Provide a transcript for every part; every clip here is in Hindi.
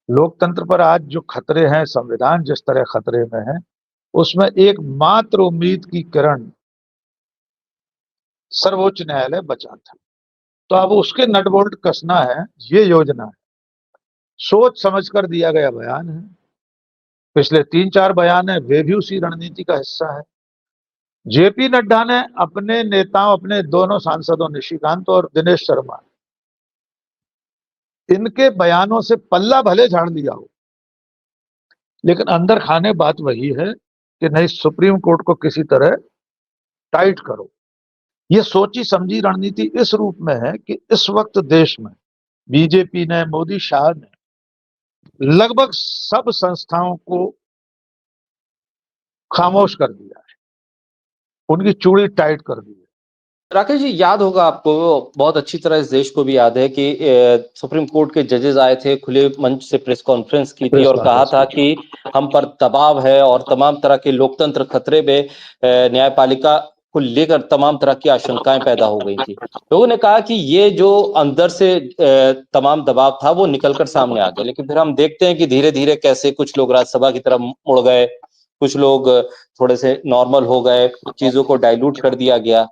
लोकतंत्र पर आज जो खतरे हैं, संविधान जिस तरह खतरे में है, उसमें एकमात्र उम्मीद की किरण सर्वोच्च न्यायालय बचा था। तो अब उसके नट बोल्ट कसना है, ये योजना है। सोच समझ कर दिया गया बयान है। पिछले 3-4 बयान है, वे भी उसी रणनीति का हिस्सा है। जेपी नड्डा ने अपने नेताओं, अपने दोनों सांसदों निशिकांत और दिनेश शर्मा, इनके बयानों से पल्ला भले झाड़ लिया हो, लेकिन अंदर खाने बात वही है कि नहीं, सुप्रीम कोर्ट को किसी तरह टाइट करो। ये सोची समझी रणनीति इस रूप में है कि इस वक्त देश में बीजेपी ने, मोदी शाह ने लगभग सब संस्थाओं को खामोश कर दिया है, उनकी चूड़ी टाइट कर दी है। राकेश जी, याद होगा आपको, बहुत अच्छी तरह इस देश को भी याद है कि सुप्रीम कोर्ट के जजेस आए थे, खुले मंच से प्रेस कॉन्फ्रेंस की थी और कहा था कि हम पर दबाव है और तमाम तरह के लोकतंत्र खतरे में, न्यायपालिका को लेकर तमाम तरह की आशंकाएं पैदा हो गई थी। लोगों ने कहा कि ये जो अंदर से तमाम दबाव था वो निकलकर सामने आ गया, लेकिन फिर हम देखते हैं कि धीरे धीरे कैसे कुछ लोग राज्यसभा की तरफ मुड़ गए, कुछ लोग थोड़े से नॉर्मल हो गए, चीजों को डाइल्यूट कर दिया गया।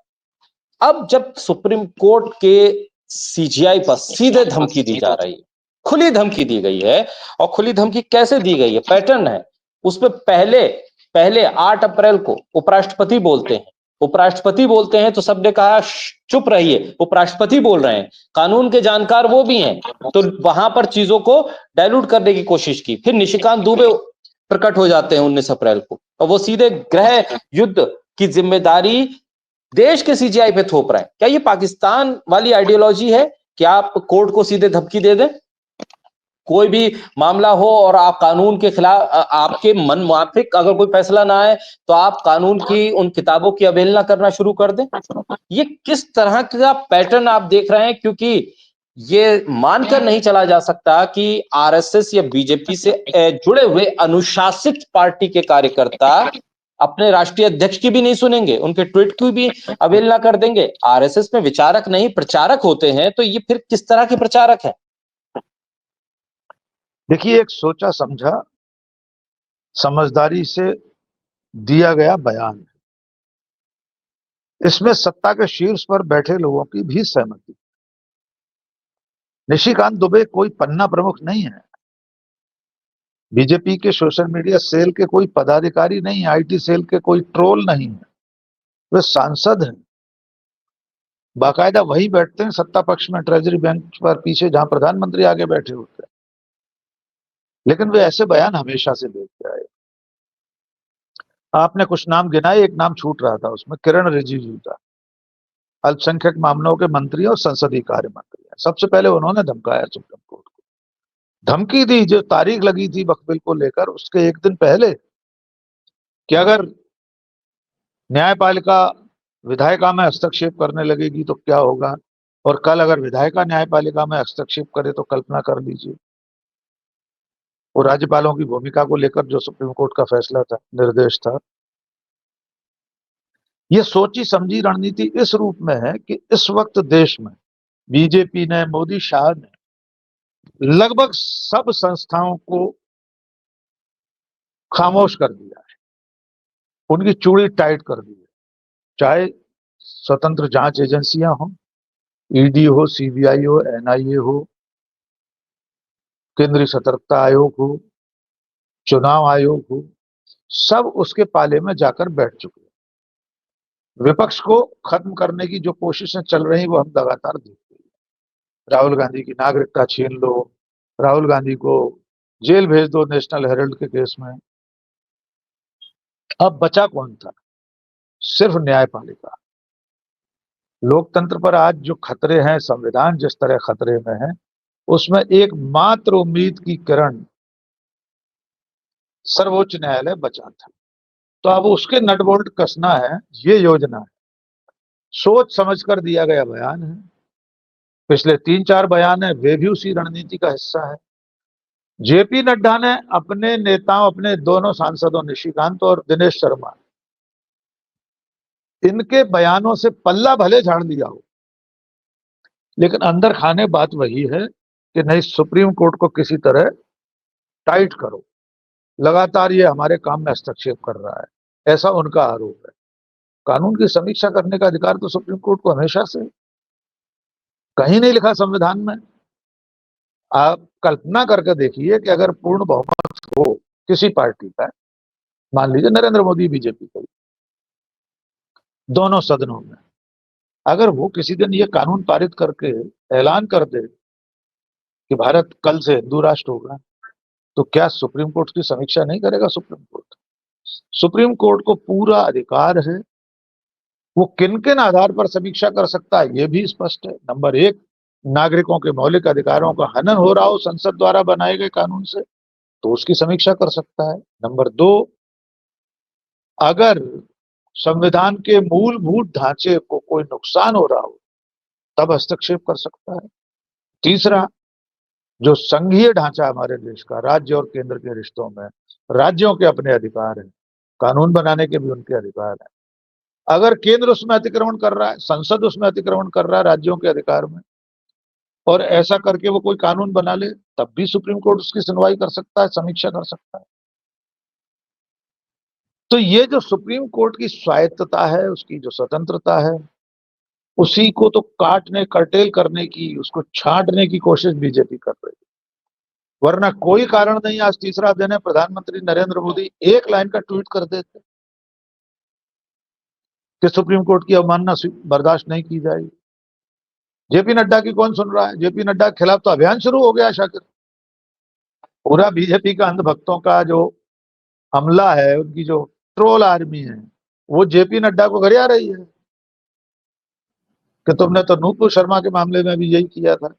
अब जब सुप्रीम कोर्ट के सीजीआई पर सीधे धमकी दी जा रही है, खुली धमकी दी गई है, और खुली धमकी कैसे दी गई है, पैटर्न है उसमें। पहले पहले 8 अप्रैल को उपराष्ट्रपति बोलते हैं, उपराष्ट्रपति बोलते हैं तो सबने कहा चुप रहिए, उपराष्ट्रपति बोल रहे हैं, कानून के जानकार वो भी हैं, तो वहां पर चीजों को डाइल्यूट करने की कोशिश की। फिर निशिकांत दुबे प्रकट हो जाते हैं 19 अप्रैल को, और वो सीधे गृह युद्ध की जिम्मेदारी देश के सीजीआई पे थोप रहे हैं। क्या ये पाकिस्तान वाली आइडियोलॉजी है कि आप कोर्ट को सीधे धमकी दे दें, कोई भी मामला हो और आप कानून के खिलाफ, आपके मन मुआफिक अगर कोई फैसला ना आए तो आप कानून की उन किताबों की अवहेलना करना शुरू कर दें? ये किस तरह का पैटर्न आप देख रहे हैं? क्योंकि ये मानकर नहीं चला जा सकता कि आरएसएस या बीजेपी से जुड़े हुए अनुशासित पार्टी के कार्यकर्ता अपने राष्ट्रीय अध्यक्ष की भी नहीं सुनेंगे, उनके ट्वीट की भी अवहेलना कर देंगे। आरएसएस में विचारक नहीं प्रचारक होते हैं, तो ये फिर किस तरह के प्रचारक है? देखिए, एक सोचा समझा, समझदारी से दिया गया बयान है। इसमें सत्ता के शीर्ष पर बैठे लोगों की भी सहमति। निशिकांत दुबे कोई पन्ना प्रमुख नहीं है, बीजेपी के सोशल मीडिया सेल के कोई पदाधिकारी नहीं है, आईटी सेल के कोई ट्रोल नहीं है। वे सांसद हैं, बाकायदा वही बैठते हैं सत्ता पक्ष में, ट्रेजरी बेंच पर पीछे, जहां प्रधानमंत्री आगे बैठे होते हैं। लेकिन वे ऐसे बयान हमेशा से देते आए। आपने कुछ नाम गिनाए, एक नाम छूट रहा था उसमें, किरण रिजिजू था, अल्पसंख्यक मामलों के मंत्री और संसदीय कार्य मंत्री। सबसे पहले उन्होंने धमकाया सुप्रीम कोर्ट को, धमकी दी जो तारीख लगी थी वक्फ बिल को लेकर, उसके एक दिन पहले, कि अगर न्यायपालिका विधायिका में हस्तक्षेप करने लगेगी तो क्या होगा, और कल अगर विधायिका न्यायपालिका में हस्तक्षेप करे तो कल्पना कर लीजिए। वो राज्यपालों की भूमिका को लेकर जो सुप्रीम कोर्ट का फैसला था, निर्देश था। ये सोची समझी रणनीति इस रूप में है कि इस वक्त देश में बीजेपी ने, मोदी शाह ने लगभग सब संस्थाओं को खामोश कर दिया है, उनकी चूड़ी टाइट कर दी है। चाहे स्वतंत्र जांच एजेंसियां हो, ईडी हो, सीबीआई हो, एनआईए हो, केंद्रीय सतर्कता आयोग हो, चुनाव आयोग हो, सब उसके पाले में जाकर बैठ चुके हैं। विपक्ष को खत्म करने की जो कोशिशें चल रही वो हम लगातार देखते हैं। राहुल गांधी की नागरिकता छीन लो, राहुल गांधी को जेल भेज दो नेशनल हेराल्ड के केस में। अब बचा कौन था? सिर्फ न्यायपालिका। लोकतंत्र पर आज जो खतरे हैं, संविधान जिस तरह खतरे में है, उसमें एकमात्र उम्मीद की किरण सर्वोच्च न्यायालय बचा था। तो अब उसके नट बोल्ट कसना है, ये योजना है। सोच समझ कर दिया गया बयान है। पिछले 3-4 बयान है, वे भी उसी रणनीति का हिस्सा है। जेपी नड्डा ने अपने नेताओं, अपने दोनों सांसदों निशिकांत और दिनेश शर्मा, इनके बयानों से पल्ला भले झाड़ लिया हो, लेकिन अंदर खाने बात वही है कि नहीं, सुप्रीम कोर्ट को किसी तरह टाइट करो। लगातार ये हमारे काम में हस्तक्षेप कर रहा है, ऐसा उनका आरोप है। कानून की समीक्षा करने का अधिकार तो सुप्रीम कोर्ट को हमेशा से, कहीं नहीं लिखा संविधान में। आप कल्पना करके देखिए कि अगर पूर्ण बहुमत हो किसी पार्टी का, मान लीजिए नरेंद्र मोदी बीजेपी का, दोनों सदनों में, अगर वो किसी दिन ये कानून पारित करके ऐलान कर दे कि भारत कल से हिंदू राष्ट्र होगा, तो क्या सुप्रीम कोर्ट की समीक्षा नहीं करेगा सुप्रीम कोर्ट? सुप्रीम कोर्ट को पूरा अधिकार है। वो किन किन आधार पर समीक्षा कर सकता है ये भी स्पष्ट है। नंबर एक, नागरिकों के मौलिक अधिकारों का हनन हो रहा हो संसद द्वारा बनाए गए कानून से, तो उसकी समीक्षा कर सकता है। नंबर दो, अगर संविधान के मूलभूत ढांचे को कोई नुकसान हो रहा हो, तब हस्तक्षेप कर सकता है। तीसरा, जो संघीय ढांचा हमारे देश का, राज्य और केंद्र के रिश्तों में राज्यों के अपने अधिकार हैं, कानून बनाने के भी उनके अधिकार हैं। अगर केंद्र उसमें अतिक्रमण कर रहा है, संसद उसमें अतिक्रमण कर रहा है राज्यों के अधिकार में, और ऐसा करके वो कोई कानून बना ले, तब भी सुप्रीम कोर्ट उसकी सुनवाई कर सकता है, समीक्षा कर सकता है। तो ये जो सुप्रीम कोर्ट की स्वायत्तता है, उसकी जो स्वतंत्रता है, उसी को तो काटने, कर्टेल करने की, उसको छांटने की कोशिश बीजेपी कर रही है। वरना कोई कारण नहीं, आज तीसरा दिन है, प्रधानमंत्री नरेंद्र मोदी एक लाइन का ट्वीट कर देते कि सुप्रीम कोर्ट की अवमानना बर्दाश्त नहीं की जाएगी। जेपी नड्डा की कौन सुन रहा है? जेपी नड्डा के खिलाफ तो अभियान शुरू हो गया शाकिर। पूरा बीजेपी का अंधभक्तों का जो हमला है, उनकी जो ट्रोल आर्मी है, वो जेपी नड्डा को घर आ रही है कि तुमने तो नूपुर शर्मा के मामले में भी यही किया था,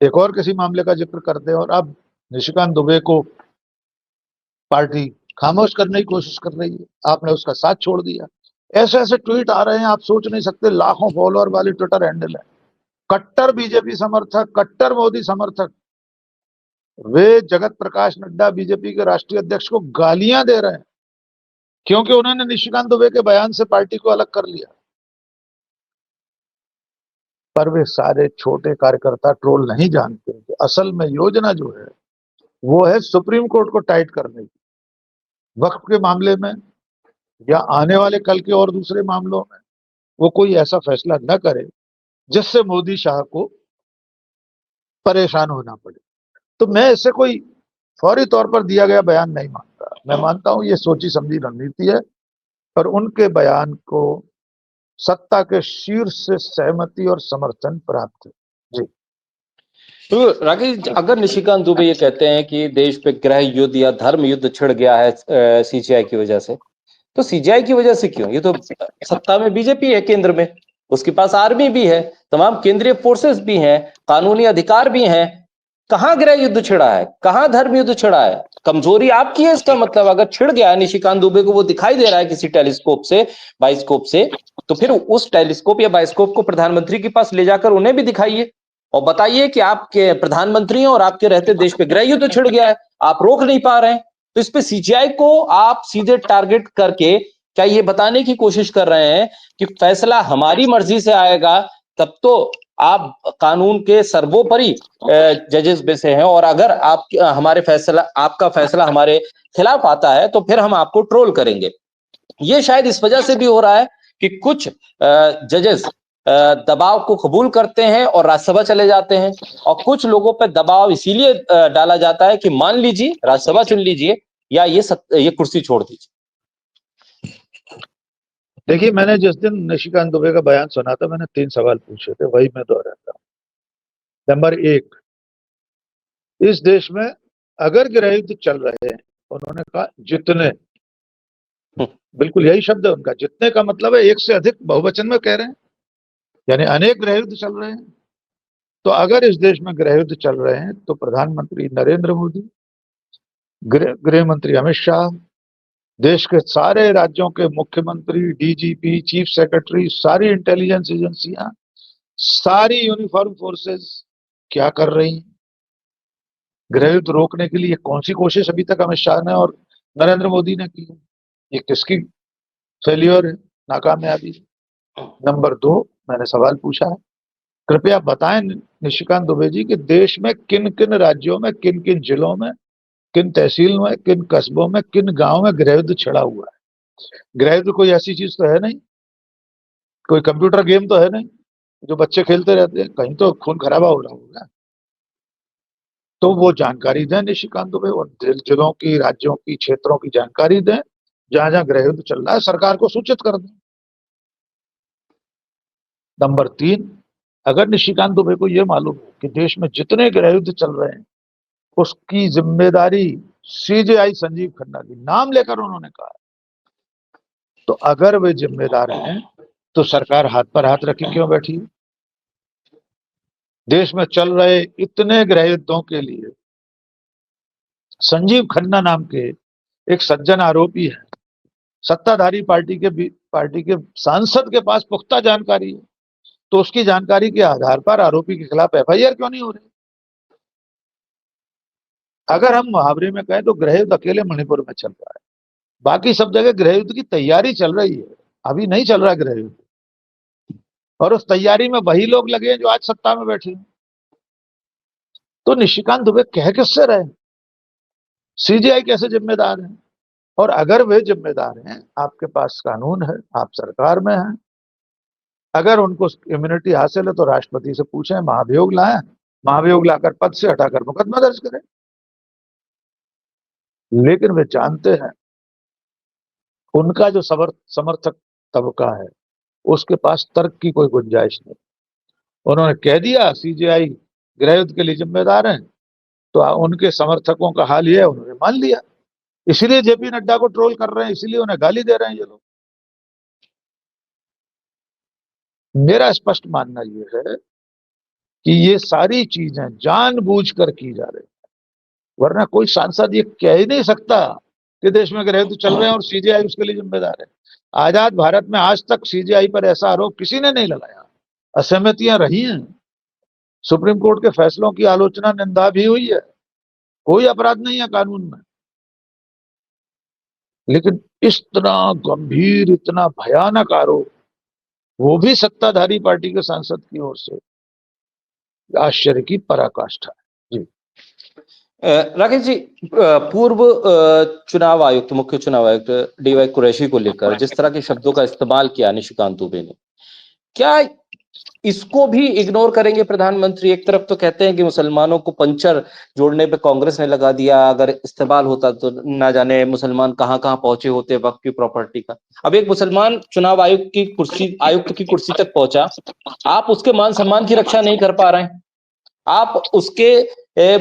एक और किसी मामले का जिक्र करते, और अब निशिकांत दुबे को पार्टी खामोश करने की कोशिश कर रही है, आपने उसका साथ छोड़ दिया। ऐसे ऐसे ट्वीट आ रहे हैं, आप सोच नहीं सकते। लाखों फॉलोअर वाली ट्विटर हैंडल है, कट्टर बीजेपी समर्थक, कट्टर मोदी समर्थक, वे जगत प्रकाश नड्डा बीजेपी के राष्ट्रीय अध्यक्ष को गालियां दे रहे हैं क्योंकि उन्होंने निशिकांत दुबे के बयान से पार्टी को अलग कर लिया। पर वे सारे छोटे कार्यकर्ता ट्रोल नहीं जानते कि असल में योजना जो है वो है सुप्रीम कोर्ट को टाइट करने की, वक्फ के मामले में या आने वाले कल के और दूसरे मामलों में वो कोई ऐसा फैसला न करे जिससे मोदी शाह को परेशान होना पड़े। तो मैं इससे कोई फौरी तौर पर दिया गया बयान नहीं मानता। मैं मानता हूं ये सोची समझी रणनीति है, पर उनके बयान को सत्ता के शीर्ष से सहमति और समर्थन प्राप्त है। जी। तो राकेश जी, अगर निशिकांत दुबे ये कहते हैं कि देश पे गृह युद्ध या धर्म युद्ध छिड़ गया है सीजेआई की वजह से, तो सीजेआई की वजह से क्यों? ये तो सत्ता में बीजेपी है केंद्र में, उसके पास आर्मी भी है, तमाम केंद्रीय फोर्सेस भी हैं, कानूनी अधिकार भी हैं। कहां गृह युद्ध छिड़ा है? कहां धर्म युद्ध छिड़ा है? कमजोरी आपकी है इसका मतलब? अगर छिड़ गया है निशिकांत दुबे को, वो दिखाई दे रहा है किसी टेलीस्कोप से, बाइस्कोप से, तो फिर उस टेलीस्कोप या बाइस्कोप को प्रधानमंत्री के पास ले जाकर उन्हें भी दिखाइए और बताइए कि आपके प्रधानमंत्री हैं और आपके रहते देश पे गृह युद्ध छिड़ गया है, आप रोक नहीं पा रहे हैं। तो इस पे सीजीआई को आप सीधे टारगेट करके क्या ये बताने की कोशिश कर रहे हैं कि फैसला हमारी मर्जी से आएगा, तब तो आप कानून के सर्वोपरि जजेस में से हैं, और अगर आप हमारे फैसला आपका फैसला हमारे खिलाफ आता है तो फिर हम आपको ट्रोल करेंगे। ये शायद इस वजह से भी हो रहा है कि कुछ जजेस दबाव को कबूल करते हैं और राज्यसभा चले जाते हैं, और कुछ लोगों पर दबाव इसीलिए डाला जाता है कि मान लीजिए राज्यसभा चुन लीजिए या ये कुर्सी छोड़ दीजिए। देखिए, मैंने जिस दिन निशिकांत दुबे का बयान सुना था, मैंने 3 सवाल पूछे थे, वही मैं दोहराता हूं। नंबर 1, इस देश में अगर गृह युद्ध चल रहे हैं, उन्होंने कहा जितने, बिल्कुल यही शब्द है उनका, जितने का मतलब है एक से अधिक बहुवचन में कह रहे हैं, यानी अनेक गृह युद्ध चल रहे हैं। तो अगर इस देश में गृह युद्ध चल रहे हैं तो प्रधानमंत्री नरेंद्र मोदी, गृह मंत्री अमित शाह, देश के सारे राज्यों के मुख्यमंत्री, डीजीपी, चीफ सेक्रेटरी, सारी इंटेलिजेंस एजेंसियां, सारी यूनिफॉर्म फोर्सेस क्या कर रही हैं? गृह युद्ध रोकने के लिए कौन सी कोशिश अभी तक अमित शाह ने और नरेंद्र मोदी ने की है? ये किसकी फेल्योर है, नाकामयाबी? नंबर 2, मैंने सवाल पूछा है, कृपया बताएं निशिकांत दुबे जी कि देश में किन किन राज्यों में, किन किन जिलों में, किन तहसील में, किन कस्बों में, किन गांव में गृहयुद्ध छिड़ा हुआ है। गृहयुद्ध कोई ऐसी चीज तो है नहीं, कोई कंप्यूटर गेम तो है नहीं जो बच्चे खेलते रहते हैं, कहीं तो खून खराबा हो रहा होगा। तो वो जानकारी दें निशिकांत दुबे, और जिलों की, राज्यों की, क्षेत्रों की जानकारी दें जहां जहां गृहयुद्ध चल रहा है, सरकार को सूचित कर दें। नंबर 3, अगर निशिकांत दुबे को यह मालूम हो कि देश में जितने गृहयुद्ध चल रहे हैं उसकी जिम्मेदारी सीजेआई संजीव खन्ना की, नाम लेकर उन्होंने कहा, तो अगर वे जिम्मेदार हैं तो सरकार हाथ पर हाथ रखी क्यों बैठी है? देश में चल रहे इतने गृहयुद्धों के लिए संजीव खन्ना नाम के एक सज्जन आरोपी है, सत्ताधारी पार्टी के सांसद के पास पुख्ता जानकारी है, तो उसकी जानकारी के आधार पर आरोपी के खिलाफ एफआईआर क्यों नहीं हो रही? अगर हम मुहावरे में कहें तो गृहयुद्ध अकेले मणिपुर में चल रहा है, बाकी सब जगह गृहयुद्ध की तैयारी चल रही है, अभी नहीं चल रहा है गृहयुद्ध। और उस तैयारी में वही लोग लगे हैं जो आज सत्ता में बैठे हैं। तो निशिकांत दुबे कह किससे रहे? सीजीआई कैसे जिम्मेदार है? और अगर वे जिम्मेदार हैं, आपके पास कानून है, आप सरकार में हैं, अगर उनको इम्यूनिटी हासिल है तो राष्ट्रपति से पूछें, महाभियोग लाएं, महाभियोग लाकर पद से हटाकर मुकदमा दर्ज करें। लेकिन वे जानते हैं उनका जो समर्थक तबका है उसके पास तर्क की कोई गुंजाइश नहीं। उन्होंने कह दिया सीजीआई गृहयुद्ध के लिए जिम्मेदार हैं, तो उनके समर्थकों का हाल यह है, उन्होंने मान लिया। इसीलिए जेपी नड्डा को ट्रोल कर रहे हैं, इसीलिए उन्हें गाली दे रहे हैं ये लोग। मेरा स्पष्ट मानना यह है कि ये सारी चीजें जानबूझकर की जा रही है, वरना कोई सांसद ये कह ही नहीं सकता कि देश में गृहयुद्ध चल रहे हैं और सीजीआई उसके लिए जिम्मेदार है। आजाद भारत में आज तक सीजीआई पर ऐसा आरोप किसी ने नहीं लगाया। असहमतियां रही हैं, सुप्रीम कोर्ट के फैसलों की आलोचना, निंदा भी हुई है, कोई अपराध नहीं है कानून में। लेकिन इतना गंभीर, इतना भयानक आरोप, वो भी सत्ताधारी पार्टी के सांसद की ओर से, आश्चर्य की पराकाष्ठा है। जी राकेश जी, पूर्व चुनाव आयुक्त, मुख्य चुनाव आयुक्त डीवाई कुरैशी को लेकर जिस तरह के शब्दों का इस्तेमाल किया निशिकांत दुबे ने, क्या इसको भी इग्नोर करेंगे प्रधानमंत्री? एक तरफ तो कहते हैं कि मुसलमानों को पंचर जोड़ने पे कांग्रेस ने लगा दिया, अगर इस्तेमाल होता तो ना जाने मुसलमान कहां कहां पहुंचे होते वक्त की प्रॉपर्टी का। अब एक मुसलमान चुनाव आयुक्त की कुर्सी तक पहुंचा, आप उसके मान सम्मान की रक्षा नहीं कर पा रहे हैं, आप उसके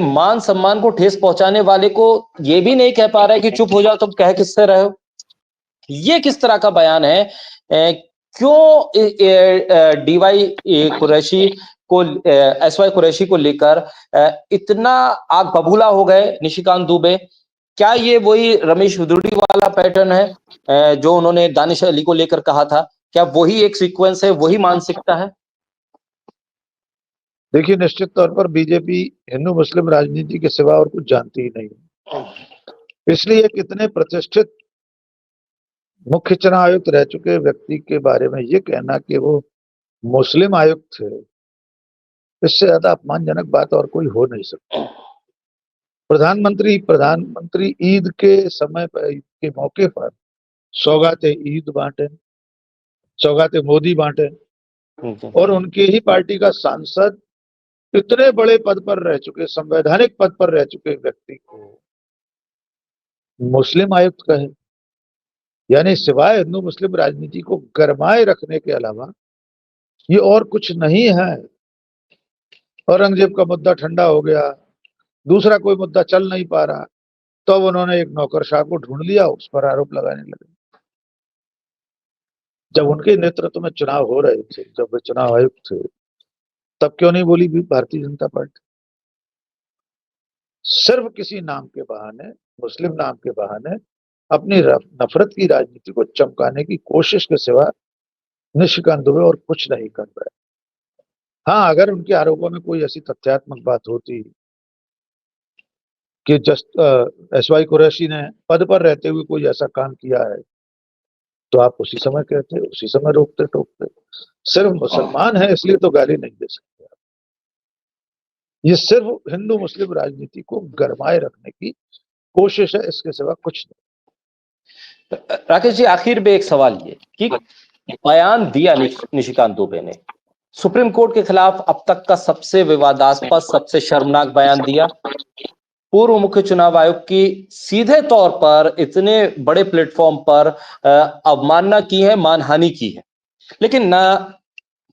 मान सम्मान को ठेस पहुंचाने वाले को ये भी नहीं कह पा रहे कि चुप हो जाओ, तुम कह किससे रहे हो। ये किस तरह का बयान है? क्यों डीवाई कुरैशी को, एसवाई कुरैशी को लेकर इतना आग बबूला हो गए निशिकांत दुबे? क्या ये वही रमेश हुदुड़ी वाला पैटर्न है जो उन्होंने दानिश अली को लेकर कहा था? क्या वही एक सीक्वेंस है, वही मानसिकता है? देखिए, निश्चित तौर पर बीजेपी हिंदू मुस्लिम राजनीति के सिवा और कुछ जानती ही नहीं है। इसलिए कितने प्रतिष्ठित मुख्य चुनाव आयुक्त रह चुके व्यक्ति के बारे में ये कहना कि वो मुस्लिम आयुक्त थे, इससे ज्यादा अपमानजनक बात और कोई हो नहीं सकती। प्रधानमंत्री ईद के समय पर, ईद के मौके पर सौगाते ईद बांटे, सौगाते मोदी बांटे, और उनके ही पार्टी का सांसद इतने बड़े पद पर रह चुके, संवैधानिक पद पर रह चुके व्यक्ति को मुस्लिम आयुक्त कहे, यानी सिवाय हिंदू मुस्लिम राजनीति को गरमाए रखने के अलावा ये और कुछ नहीं है। औरंगजेब का मुद्दा ठंडा हो गया, दूसरा कोई मुद्दा चल नहीं पा रहा, तो अब उन्होंने एक नौकरशाह को ढूंढ लिया, उस पर आरोप लगाने लगे। जब उनके नेतृत्व में चुनाव हो रहे थे, जब वे चुनाव आयुक्त थे, तब क्यों नहीं बोली भी भारतीय जनता पार्टी? सिर्फ किसी नाम के बहाने, मुस्लिम नाम के बहाने अपनी नफरत की राजनीति को चमकाने की कोशिश के सिवा निशिकांत दुबे और कुछ नहीं कर रहे। हाँ, अगर उनके आरोपों में कोई ऐसी तथ्यात्मक बात होती कि एसवाई कुरैशी ने पद पर रहते हुए कोई ऐसा काम किया है तो आप उसी समय कहते, उसी समय रोकते टोकते। सिर्फ मुसलमान है इसलिए तो गाली नहीं दे सकते आप। ये सिर्फ हिंदू मुस्लिम राजनीति को गरमाए रखने की कोशिश है, इसके सिवा कुछ नहीं। राकेश जी, आखिर में एक सवाल ये कि बयान दिया निशिकांत दुबे ने सुप्रीम कोर्ट के खिलाफ अब तक का सबसे विवादास्पद, सबसे शर्मनाक बयान दिया। पूर्व मुख्य चुनाव आयोग की सीधे तौर पर इतने बड़े प्लेटफॉर्म पर अवमानना की है, मानहानि की है, लेकिन ना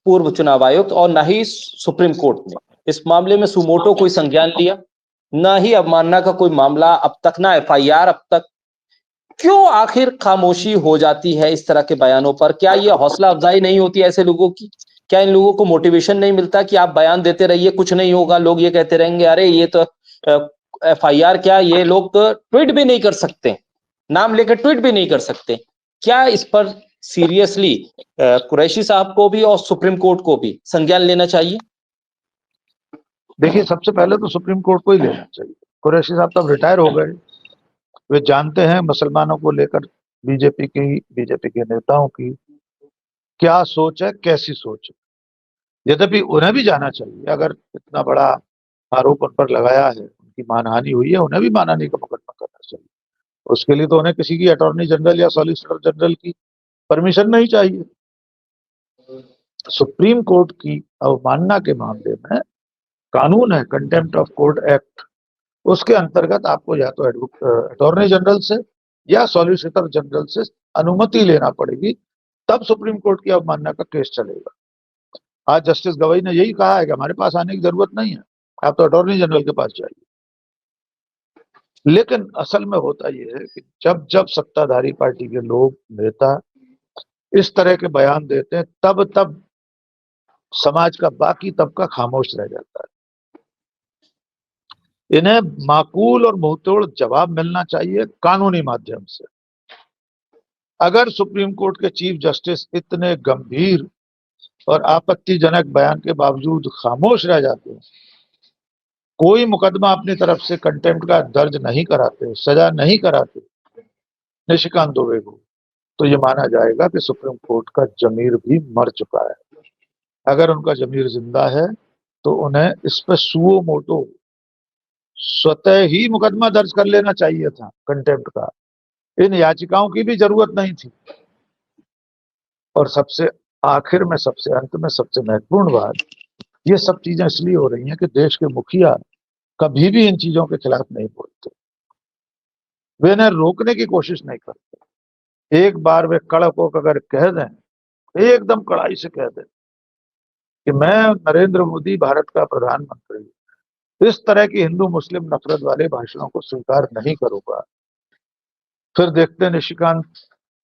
पूर्व चुनाव आयुक्त और ना ही सुप्रीम कोर्ट ने इस मामले में सुमोटो कोई संज्ञान लिया, ना ही अवमानना का कोई मामला अब तक, ना एफआईआर अब तक। क्यों आखिर खामोशी हो जाती है इस तरह के बयानों पर? क्या ये हौसला अफजाई नहीं होती ऐसे लोगों की? क्या इन लोगों को मोटिवेशन नहीं मिलता कि आप बयान देते रहिए, कुछ नहीं होगा, लोग ये कहते रहेंगे अरे ये तो एफआईआर क्या, ये लोग तो ट्वीट भी नहीं कर सकते, नाम लेकर ट्वीट भी नहीं कर सकते। क्या इस पर सीरियसली कुरैशी साहब को भी और सुप्रीम कोर्ट को भी संज्ञान लेना चाहिए? देखिए, सबसे पहले तो सुप्रीम कोर्ट को ही लेना चाहिए। कुरैशी साहब तो अब रिटायर हो गए। वे जानते हैं मुसलमानों को लेकर बीजेपी के नेताओं की क्या सोच है, कैसी सोच है। यद्यपि उन्हें भी जाना चाहिए, अगर इतना बड़ा आरोप उन पर लगाया है, उनकी मानहानि हुई है, उन्हें भी मानहानि का मुकदमा करना चाहिए। उसके लिए तो उन्हें किसी की अटॉर्नी जनरल या सॉलिसिटर जनरल की परमिशन नहीं चाहिए। सुप्रीम कोर्ट की अवमानना के मामले में कानून है, कंटेम्प्ट ऑफ कोर्ट एक्ट, उसके अंतर्गत आपको या तो अटॉर्नी जनरल से या सॉलिसिटर जनरल से अनुमति लेना पड़ेगी, तब सुप्रीम कोर्ट की अवमानना का केस चलेगा। आज जस्टिस गवई ने यही कहा है कि हमारे पास आने की जरूरत नहीं है, आप तो अटॉर्नी जनरल के पास जाइए। लेकिन असल में होता यह है कि जब जब सत्ताधारी पार्टी के लोग, नेता इस तरह के बयान देते हैं, तब तब समाज का बाकी तबका खामोश रह जाता है। इन्हें माकूल और मुंहतोड़ जवाब मिलना चाहिए कानूनी माध्यम से। अगर सुप्रीम कोर्ट के चीफ जस्टिस इतने गंभीर और आपत्तिजनक बयान के बावजूद खामोश रह जाते हैं, कोई मुकदमा अपनी तरफ से कंटेम्प्ट का दर्ज नहीं कराते, सजा नहीं कराते निशिकांत दुबे को, तो ये माना जाएगा कि सुप्रीम कोर्ट का जमीर भी मर चुका है। अगर उनका जमीर जिंदा है तो उन्हें इस पर सुओ मोटो स्वतः ही मुकदमा दर्ज कर लेना चाहिए था कंटेम्प्ट का। इन याचिकाओं की भी जरूरत नहीं थी। और सबसे आखिर में, सबसे अंत में, सबसे महत्वपूर्ण बात, ये सब चीजें इसलिए हो रही हैं कि देश के मुखिया कभी भी इन चीजों के खिलाफ नहीं बोलते, वे इन्हें रोकने की कोशिश नहीं करते। एक बार वे कड़क होकर अगर कह दें, एकदम कड़ाई से कह दें कि मैं नरेंद्र मोदी भारत का प्रधानमंत्री इस तरह की हिंदू मुस्लिम नफरत वाले भाषणों को स्वीकार नहीं करूंगा, फिर देखते हैं निशिकांत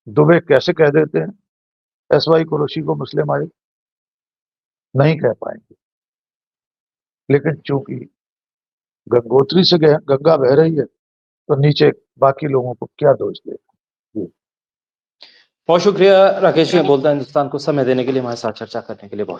दुबे कैसे कह देते हैं एसवाई कुरैशी को मुस्लिम आयुक्त। नहीं कह पाएंगे। लेकिन चूंकि गंगोत्री से गंगा बह रही है, तो नीचे बाकी लोगों को क्या दोष देगा। बहुत शुक्रिया राकेश जी, बोलता हिंदुस्तान को समय देने के लिए, हमारे साथ चर्चा करने के लिए बहुत शुक्रिया।